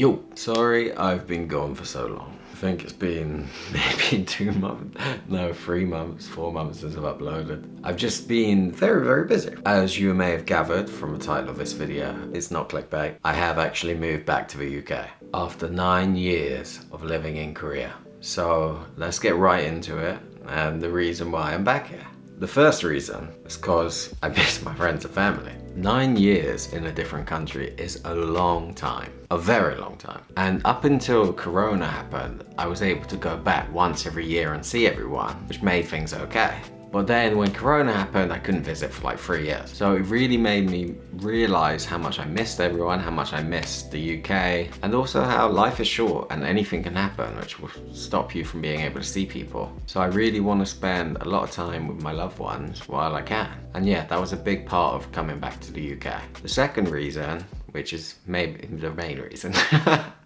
Yo, sorry I've been gone for so long. I think it's been maybe 2 months, no 3 months, 4 months since I've uploaded. I've just been very busy. As you may have gathered from the title of this video, it's not clickbait. I have actually moved back to the UK after 9 years of living in Korea. So let's get right into it and the reason why I'm back here. The first reason is because I miss my friends and family. 9 years in a different country is a long time, a very long time. And up until Corona happened, I was able to go back once every year and see everyone, which made things okay. But then when Corona happened, I couldn't visit for like 3 years. So it really made me realize how much I missed everyone, how much I missed the UK, and also how life is short and anything can happen, which will stop you from being able to see people. So I really want to spend a lot of time with my loved ones while I can. And yeah, that was a big part of coming back to the UK. The second reason, which is maybe the main reason,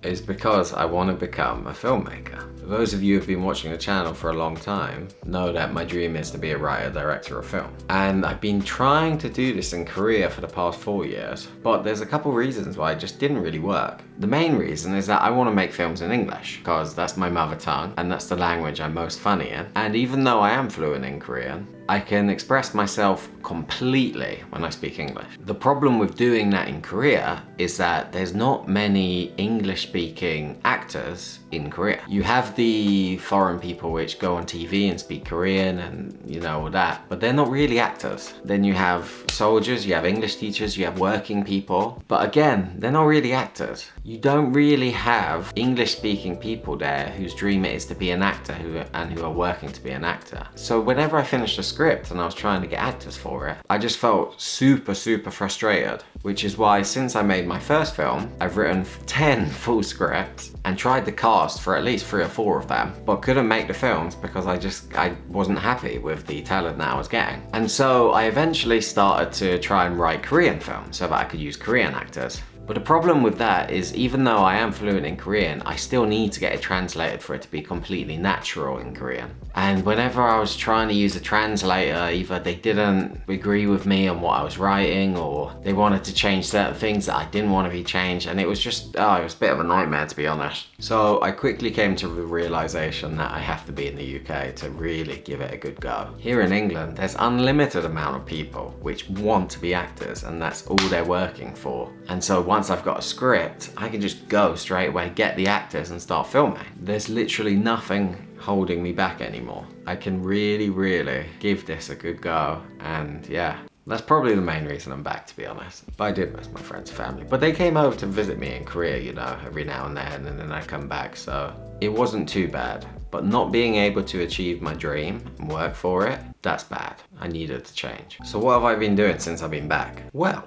is because I want to become a filmmaker. For those of you who have been watching the channel for a long time know that my dream is to be a writer, director of film. And I've been trying to do this in Korea for the past 4 years, but there's a couple reasons why it just didn't really work. The main reason is that I want to make films in English, because that's my mother tongue and that's the language I'm most funny in. And even though I am fluent in Korean, I can express myself completely when I speak English. The problem with doing that in Korea is that there's not many English-speaking actors in Korea. You have the foreign people which go on TV and speak Korean and you know all that, but they're not really actors. Then you have soldiers, you have English teachers, you have working people, but again, they're not really actors. You don't really have English-speaking people there whose dream it is to be an actor who are working to be an actor. So whenever I finished a script and I was trying to get actors for it, I just felt super frustrated, which is why since I made my first film, I've written 10 full scripts and tried to cast for at least 3 or 4 of them, but couldn't make the films because I wasn't happy with the talent that I was getting. And so I eventually started to try and write Korean films so that I could use Korean actors. But the problem with that is even though I am fluent in Korean, I still need to get it translated for it to be completely natural in Korean. And whenever I was trying to use a translator, either they didn't agree with me on what I was writing or they wanted to change certain things that I didn't want to be changed, and it was just, it was a bit of a nightmare to be honest. So I quickly came to the realization that I have to be in the UK to really give it a good go. Here in England, there's unlimited amount of people which want to be actors and that's all they're working for. And so once I've got a script, I can just go straight away, get the actors and start filming. There's literally nothing holding me back anymore. I can really give this a good go, and yeah. That's probably the main reason I'm back, to be honest. But I did miss my friends and family. But they came over to visit me in Korea, you know, every now and then I come back, so it wasn't too bad. But not being able to achieve my dream and work for it, that's bad. I needed to change. So what have I been doing since I've been back? Well,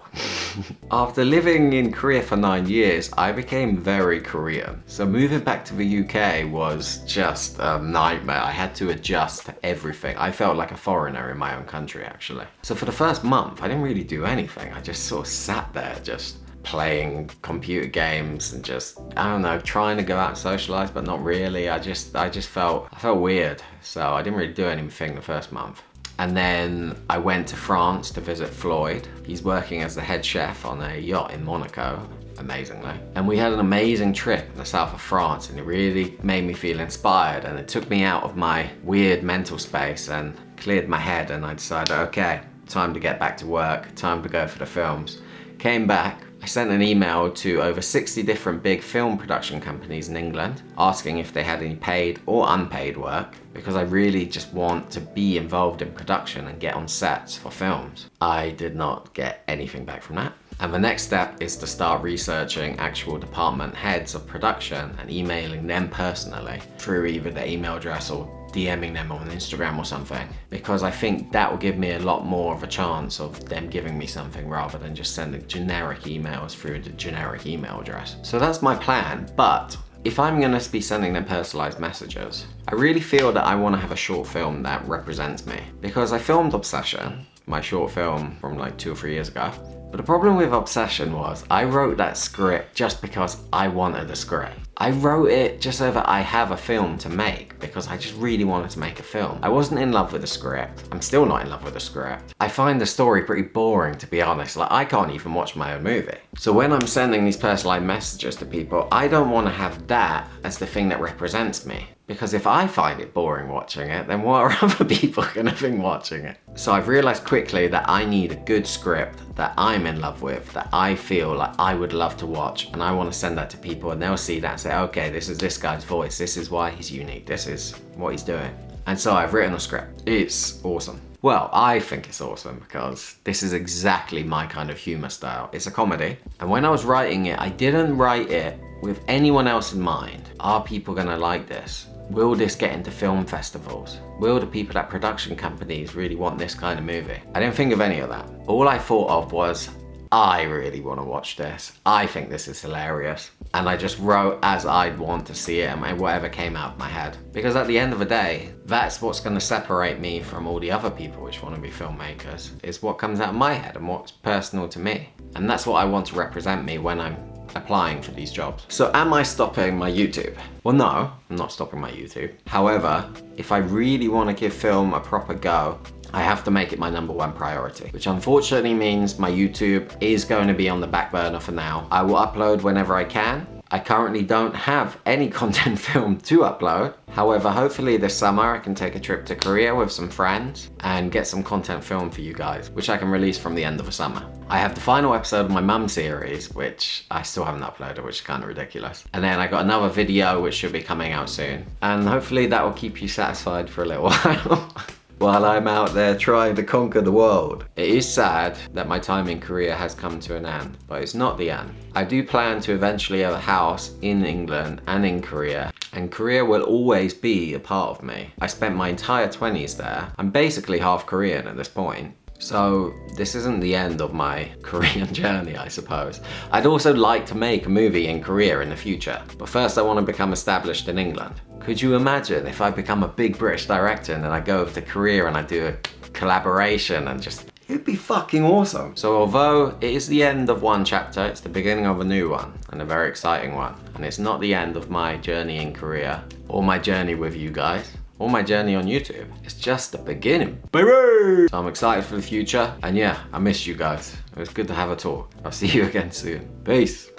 after living in Korea for 9 years, I became very Korean. So moving back to the UK was just a nightmare. I had to adjust to everything. I felt like a foreigner in my own country, actually. So for the first month, I didn't really do anything. I just sort of sat there, just playing computer games and just, I don't know, trying to go out and socialize, but not really. I felt weird. So I didn't really do anything the first month. And then I went to France to visit Floyd. He's working as the head chef on a yacht in Monaco, amazingly. And we had an amazing trip in the south of France and it really made me feel inspired and it took me out of my weird mental space and cleared my head, and I decided, okay, time to get back to work, time to go for the films. Came back, I sent an email to over 60 different big film production companies in England asking if they had any paid or unpaid work, because I really just want to be involved in production and get on sets for films. I did not get anything back from that. And the next step is to start researching actual department heads of production and emailing them personally through either their email address or DMing them on Instagram or something, because I think that will give me a lot more of a chance of them giving me something rather than just sending generic emails through the generic email address. So that's my plan, but if I'm going to be sending them personalized messages, I really feel that I want to have a short film that represents me, because I filmed Obsession, my short film from like 2 or 3 years ago. But the problem with Obsession was I wrote that script just because I wanted a script. I wrote it just so that I have a film to make because I just really wanted to make a film. I wasn't in love with the script. I'm still not in love with the script. I find the story pretty boring, to be honest. Like, I can't even watch my own movie. So when I'm sending these personalized messages to people, I don't want to have that as the thing that represents me. Because if I find it boring watching it, then what are other people gonna think watching it? So I've realized quickly that I need a good script that I'm in love with, that I feel like I would love to watch, and I want to send that to people and they'll see that and say, okay, this is this guy's voice, this is why he's unique, this is what he's doing. And so I've written a script. It's awesome. Well, I think it's awesome because this is exactly my kind of humor style. It's a comedy. And when I was writing it, I didn't write it with anyone else in mind. Are people gonna like this? Will this get into film festivals? Will the people at production companies really want this kind of movie? I didn't think of any of that. All I thought of was, I really want to watch this. I think this is hilarious. And I just wrote as I'd want to see it and whatever came out of my head. Because at the end of the day, that's what's going to separate me from all the other people which want to be filmmakers, is what comes out of my head and what's personal to me. And that's what I want to represent me when I'm applying for these jobs. So am I stopping my YouTube? Well, no, I'm not stopping my YouTube. However, if I really want to give film a proper go, I have to make it my #1 priority, which unfortunately means my YouTube is going to be on the back burner for now. I will upload whenever I can. I currently don't have any content filmed to upload. However, hopefully this summer I can take a trip to Korea with some friends and get some content filmed for you guys, which I can release from the end of the summer. I have the final episode of my mum series, which I still haven't uploaded, which is kind of ridiculous. And then I got another video which should be coming out soon. And hopefully that will keep you satisfied for a little while. While I'm out there trying to conquer the world. It is sad that my time in Korea has come to an end, but it's not the end. I do plan to eventually have a house in England and in Korea, and Korea will always be a part of me. I spent my entire 20s there. I'm basically half Korean at this point. So this isn't the end of my Korean journey, I suppose. I'd also like to make a movie in Korea in the future, but first I want to become established in England. Could you imagine if I become a big British director and then I go over to Korea and I do a collaboration and just, it'd be fucking awesome. So although it is the end of one chapter, it's the beginning of a new one, and a very exciting one. And it's not the end of my journey in Korea, or my journey with you guys, or my journey on YouTube. It's just the beginning, baby! So I'm excited for the future, and yeah, I missed you guys. It was good to have a talk. I'll see you again soon. Peace.